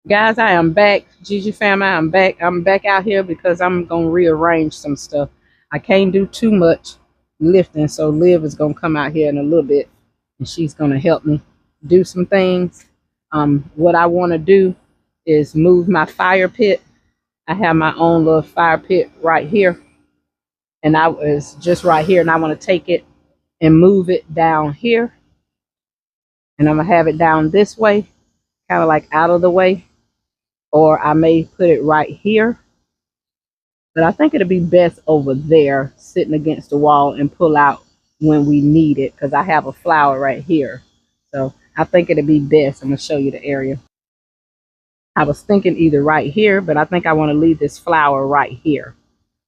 Guys, I am back. Gigi family, I'm back. I'm back out here because I'm going to rearrange some stuff. I can't do too much lifting, so Liv is going to come out here in a little bit and she's going to help me do some things. What I want to do is move my fire pit. I have my own little fire pit right here, and I was just right here, and I want to take it and move it down here, and I'm going to have it down this way, kind of like out of the way, or I may put it right here. But I think it'll be best over there, sitting against the wall and pull out when we need it, because I have a flower right here. So I think it'll be best. I'm going to show you the area. I was thinking either right here, but I think I want to leave this flower right here.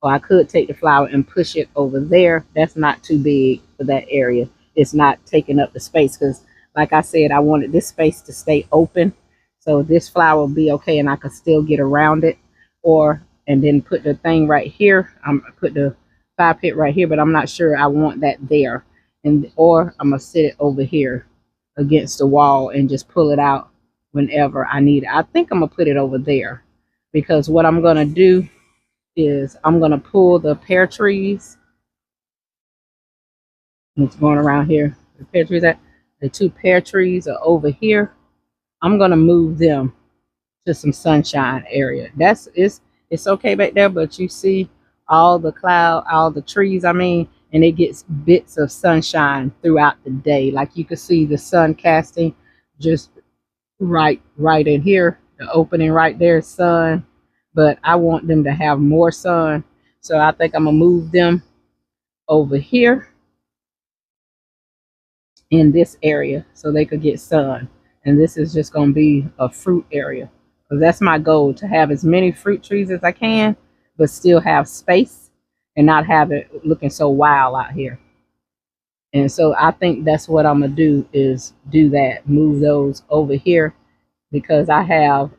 Or I could take the flower and push it over there. That's not too big for that area. It's not taking up the space because, like I said, I wanted this space to stay open. So this flower will be okay and I could still get around it. Or, and then put the thing right here. I'm put the fire pit right here, but I'm not sure I want that there. And or I'm going to sit it over here against the wall and just pull it out whenever I need it. I think I'm going to put it over there because what I'm going to do is I'm going to pull the pear trees. It's going around here. The pear trees, the two pear trees are over here. I'm going to move them to some sunshine area. It's okay back there, but you see all the all the trees, and it gets bits of sunshine throughout the day. Like you can see the sun casting just right in here. The opening right there is sun, but I want them to have more sun. So I think I'm gonna move them over here in this area so they could get sun. And this is just gonna be a fruit area. Because that's my goal, to have as many fruit trees as I can, but still have space and not have it looking so wild out here. And so I think that's what I'm gonna do, is do that, move those over here, because I have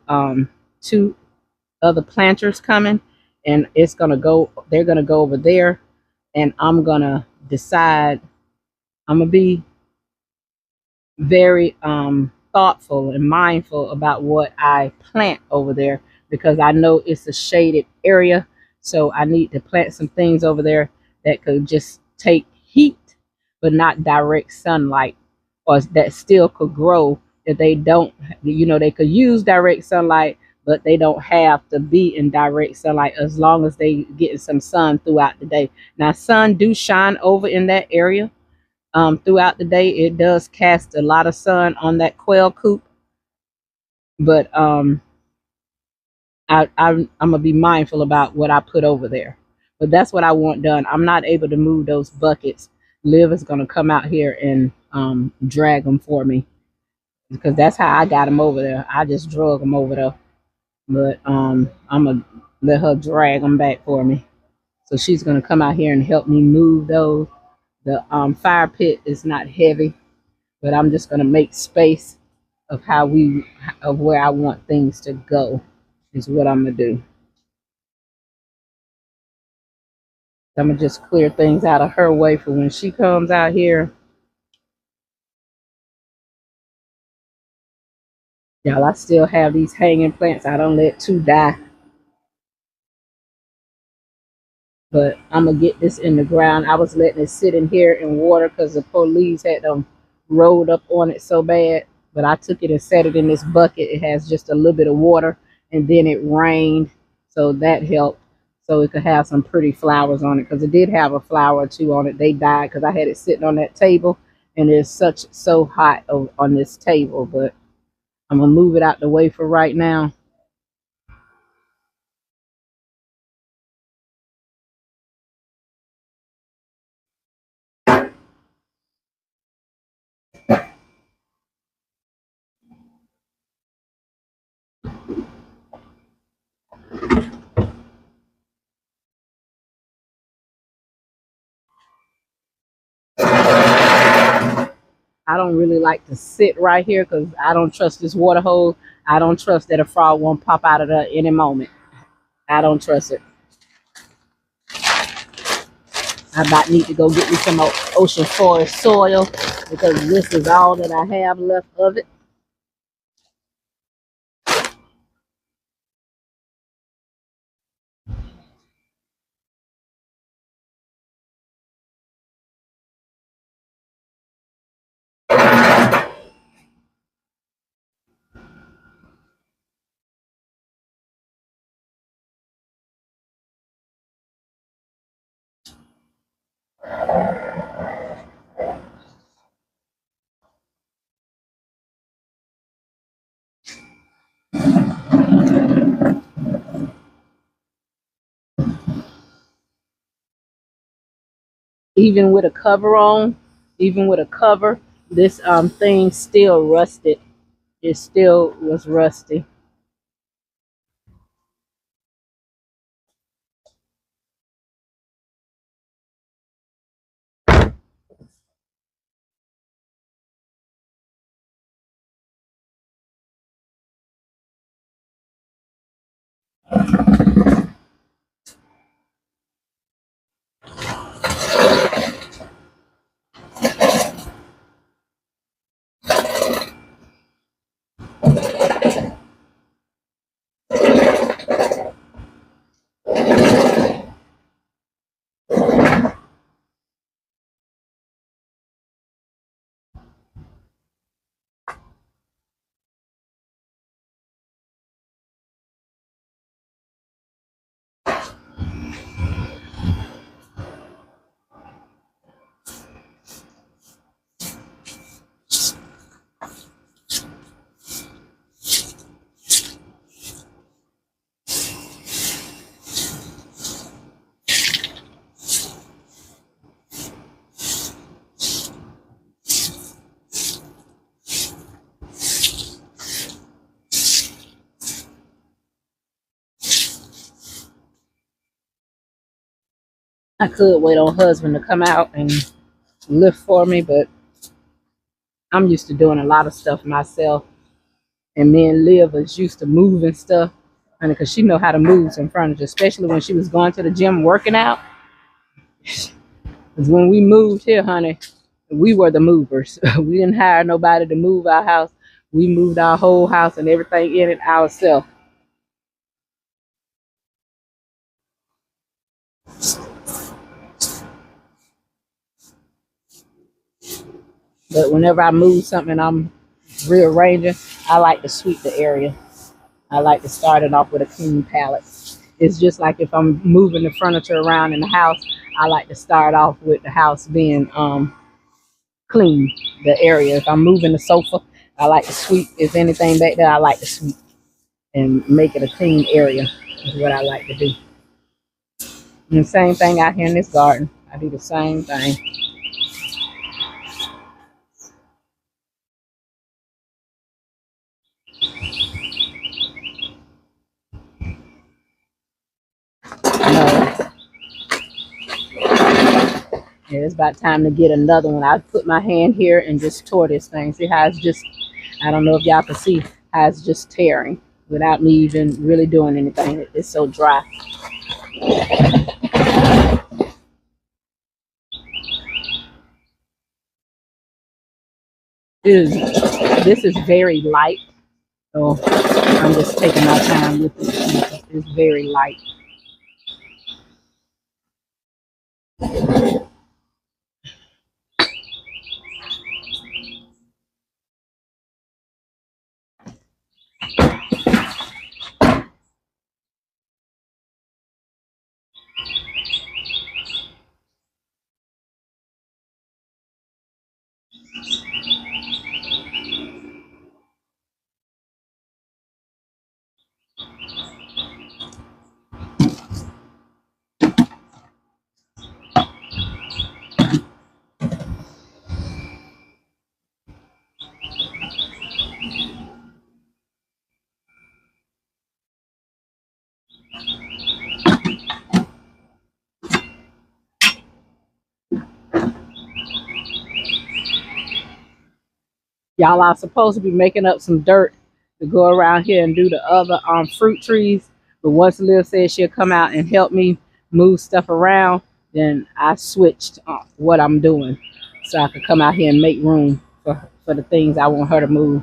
two other planters coming, and they're gonna go over there, and I'm gonna decide. I'm gonna be very thoughtful and mindful about what I plant over there, because I know it's a shaded area, so I need to plant some things over there that could just take heat but not direct sunlight, or that still could grow, that they don't, they could use direct sunlight, but they don't have to be in direct sunlight as long as they getting some sun throughout the day. Now sun do shine over in that area throughout the day. It does cast a lot of sun on that quail coop, but I'm gonna be mindful about what I put over there. But that's what I want done. I'm not able to move those buckets. Liv is gonna come out here and drag them for me, because that's how I got them over there. I just drug them over there, but I'm gonna let her drag them back for me. So she's gonna come out here and help me move those. The fire pit is not heavy, but I'm just gonna make space of where I want things to go, is what I'm gonna do. I'm gonna just clear things out of her way for when she comes out here. Y'all, I still have these hanging plants. I don't let two die. But I'm gonna get this in the ground. I was letting it sit in here in water because the police had them rolled up on it so bad. But I took it and set it in this bucket. It has just a little bit of water, and then it rained, so that helped. So it could have some pretty flowers on it, because it did have a flower or two on it. They died because I had it sitting on that table, and it's so hot on this table. But I'm gonna move it out the way for right now. I don't really like to sit right here because I don't trust this water hose. I don't trust that a frog won't pop out of there any moment. I don't trust it. I about need to go get me some ocean forest soil, because this is all that I have left of it. Even with a cover on, even with a cover, this thing still rusted. It still was rusty. I could wait on husband to come out and lift for me, but I'm used to doing a lot of stuff myself. And me and Liv was used to moving stuff, and because she know how to move some furniture, especially when she was going to the gym working out. Because when we moved here, honey, we were the movers. We didn't hire nobody to move our house. We moved our whole house and everything in it ourselves. But whenever I move something, I'm rearranging. I like to sweep the area. I like to start it off with a clean palette. It's just like if I'm moving the furniture around in the house, I like to start off with the house being clean, the area. If I'm moving the sofa, I like to sweep. If anything back there, I like to sweep and make it a clean area is what I like to do. And the same thing out here in this garden. I do the same thing. No, yeah, it's about time to get another one. I put my hand here and just tore this thing. See how it's just, I don't know if y'all can see how it's just tearing without me even really doing anything. It's so dry. This is very light, so I'm just taking my time with it. It's very light. Y'all are supposed to be making up some dirt to go around here and do the other fruit trees. But once Liv said she'll come out and help me move stuff around, then I switched what I'm doing so I could come out here and make room for the things I want her to move.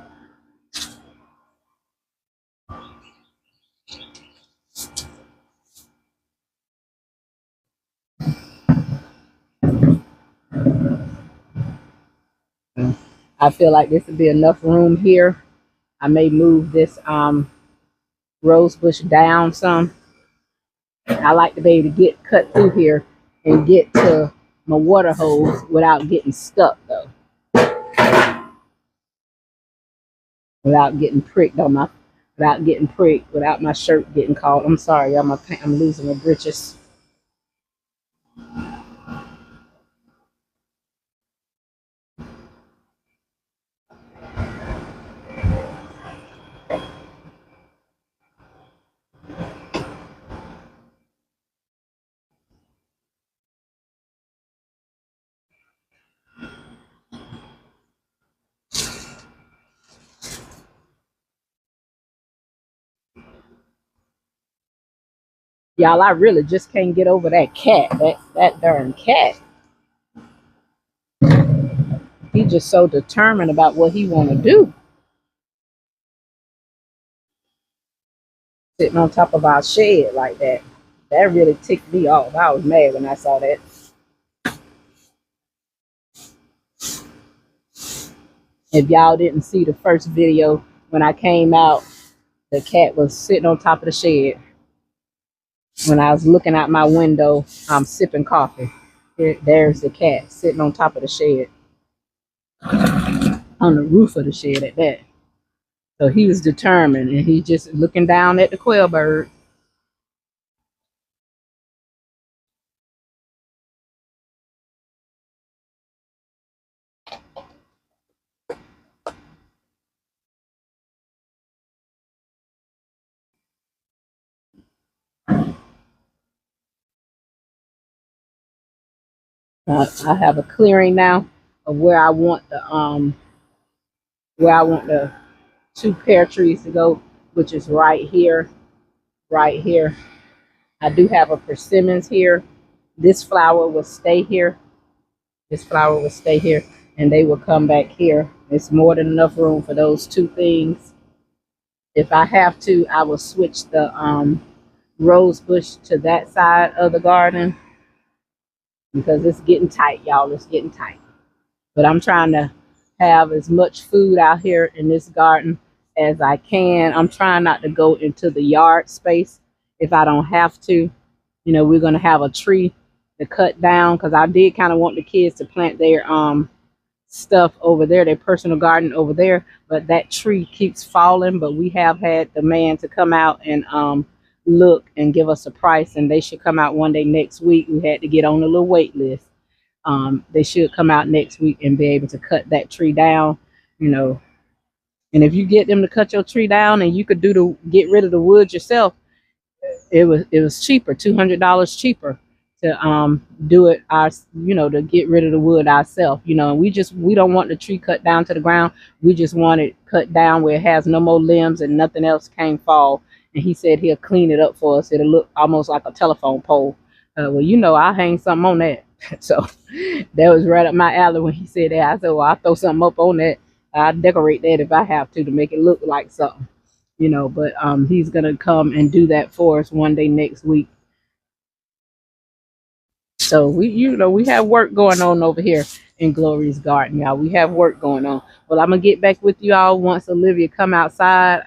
I feel like this would be enough room here. I may move this rose bush down some. I like to be able to get cut through here and get to my water hose without getting stuck though. Without getting pricked on my, without my shirt getting caught. I'm sorry, I'm losing my britches. Y'all, I really just can't get over that cat. That darn cat. He just so determined about what he want to do. Sitting on top of our shed like that. That really ticked me off. I was mad when I saw that. If y'all didn't see the first video when I came out, the cat was sitting on top of the shed. When I was looking out my window, I'm sipping coffee. There's the cat sitting on top of the shed. On the roof of the shed at that. So he was determined, and he just looking down at the quail bird. I have a clearing now of where I want the two pear trees to go, which is right here, right here. I do have a persimmons here. This flower will stay here. This flower will stay here, and they will come back here. It's more than enough room for those two things. If I have to, I will switch the rose bush to that side of the garden because it's getting tight, y'all. It's getting tight. But I'm trying to have as much food out here in this garden as I can. I'm trying not to go into the yard space if I don't have to. You know, we're going to have a tree to cut down because I did kind of want the kids to plant their stuff over there, their personal garden over there, but that tree keeps falling. But we have had the man to come out and look and give us a price, and they should come out one day next week. We had to get on a little wait list. They should come out next week and be able to cut that tree down, you know. And if you get them to cut your tree down and you could get rid of the wood yourself, it was cheaper, $200 cheaper to do it to get rid of the wood ourselves, and we don't want the tree cut down to the ground. We just want it cut down where it has no more limbs and nothing else can fall. And he said he'll clean it up for us. It'll look almost like a telephone pole. Well, I'll hang something on that. So that was right up my alley when he said that. I said, well, I'll throw something up on that. I'll decorate that if I have to make it look like something, but he's going to come and do that for us one day next week. So we have work going on over here in Glory's garden, y'all. We have work going on. Well, I'm going to get back with you all once Olivia come outside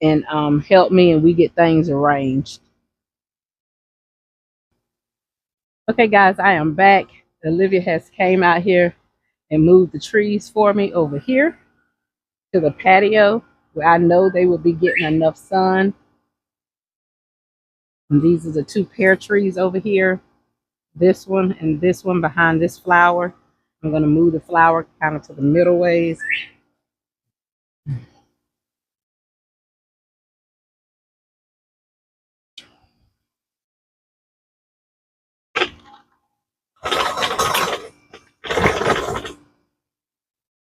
and help me and we get things arranged. Okay, guys, I am back. Olivia has came out here and moved the trees for me over here to the patio where I know they will be getting enough sun. And these are the two pear trees over here. This one and this one behind this flower. I'm going to move the flower kind of to the middle ways.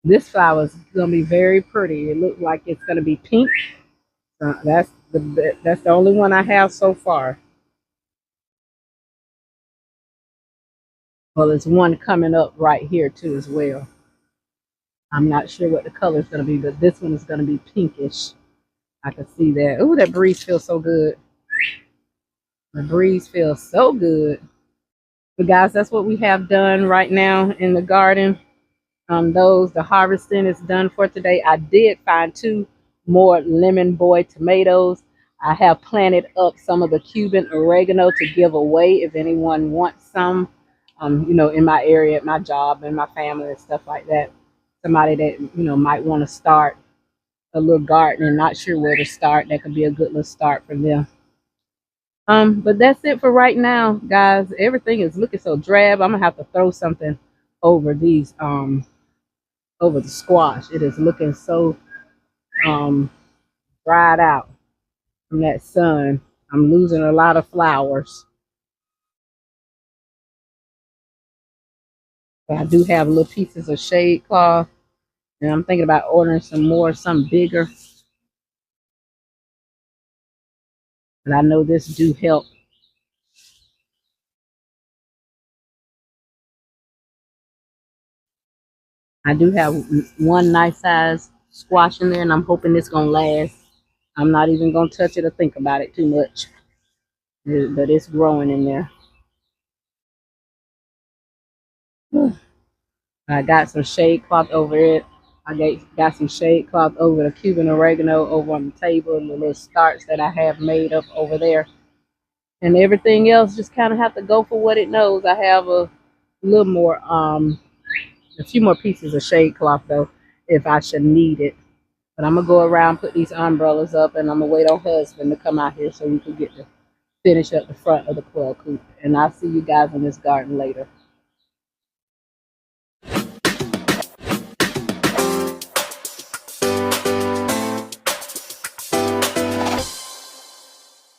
This flower is going to be very pretty. It looks like it's going to be pink. That's the only one I have so far. Well, there's one coming up right here too as well. I'm not sure what the color is going to be, but this one is going to be pinkish. I can see that. Oh, that breeze feels so good. The breeze feels so good. But guys, that's what we have done right now in the garden. The harvesting is done for today. I did find 2 more lemon boy tomatoes. I have planted up some of the Cuban oregano to give away if anyone wants some. you know, in my area, at my job, and my family and stuff like that. Somebody that, you know, might want to start a little garden and not sure where to start, that could be a good little start for them. But that's it for right now, guys. Everything is looking so drab. I'm gonna have to throw something over these over the squash. It is looking so um dried out from that sun. I'm losing a lot of flowers. But I do have little pieces of shade cloth, and I'm thinking about ordering some more, some bigger. And I know this do help. I do have one nice size squash in there, and I'm hoping it's gonna last. I'm not even gonna touch it or think about it too much, but it's growing in there. I got some shade cloth over it. Got some shade cloth over the Cuban oregano over on the table and the little starts that I have made up over there. And everything else just kind of have to go for what it knows. I have a little more, a few more pieces of shade cloth though, if I should need it. But I'm gonna go around, put these umbrellas up, and I'm gonna wait on husband to come out here so we can get to finish up the front of the quail coop. And I'll see you guys in this garden later.